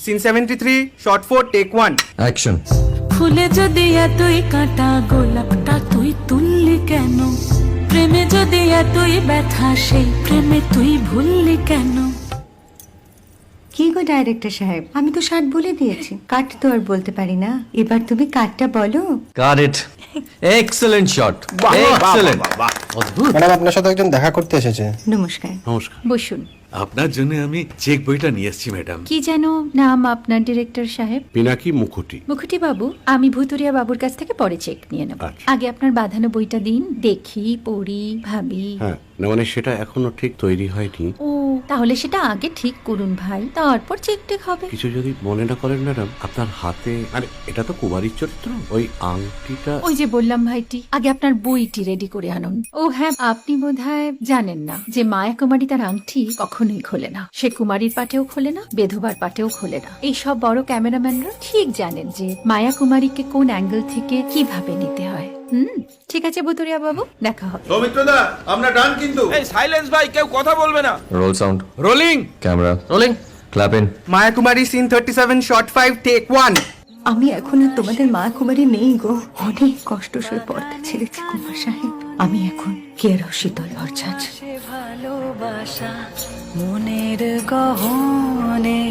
Scene 73 short 4 take 1 action. ফুলে যদি এতই কাঁটা গোলাপটা তুই তুললি কেন? প্রেমে যদি এতই ব্যথা সেই প্রেমে তুই ভুললি কেন? কি গো ডাইরেক্টর সাহেব, আমি তো 60 বলে দিয়েছি, কাট তো আর বলতে পারি না, এবার তুমি কাটটা বলো। Got it. Excellent shot, excellent. অদ্ভুত। ম্যাডাম, আপনার সাথে একজন দেখা করতে এসেছে। নমস্কার। নমস্কার। বসুন। আপনার জন্য আমি চেক বইটা নিয়ে এসেছি ম্যাডাম। কি যেন নাম আপনার ডিরেক্টর সাহেব? পিনাকি মুখোটি। মুখুটি বাবু, আমি ভুতুরিয়া বাবুর কাছ থেকে পরে চেক নিয়ে নেব। আচ্ছা। আগে আপনার বাঁধানো বইটা দিন, দেখি, পড়ি, ভাবি। হ্যাঁ, না মানে সেটা এখনো ঠিক তৈরি হয়নি। ও, তাহলে সেটা আগে ঠিক করুন ভাই, তারপর চেক টেক হবে। কিছু যদি মনে না করেন ম্যাডাম, আপনার হাতে, আরে এটা তো কুমারীর চরিত্র, ওই আংটিটা। ওই যে বললাম ভাইটি, আগে আপনার বইটি রেডি করে আনুন। ও হ্যাঁ, আপনি বোধহয় জানেন না যে মায়া কুমারী তার আংটি কখনোই খোলে না। সে কুমারীর পাটেও খোলে না, বেধবার পাটেও খোলে না। এই সব বড় ক্যামেরাম্যানরা ঠিক জানেন যে মায়া কুমারীকে কোন অ্যাঙ্গেল থেকে কিভাবে নিতে হয়। ঠিক আছে ভুতুরিয়া বাবু, দেখা হবে। সৌমিত্রদা, আমরা ডান কিন্তু। এই সাইলেন্স ভাই, কেউ কথা বলবে না। Roll sound, rolling. Camera rolling, clap in. Maya Kumari scene 37 shot 5 take 1 আমি এখন আর তোমাদের মা কুমারী নেই গো, অনেক কষ্ট সয়ে পর্দা ছেড়েছি কুমার সাহেব। আমি এখন কেরো শীতল ভরছাছ। ভালোবাসা মনের গহনে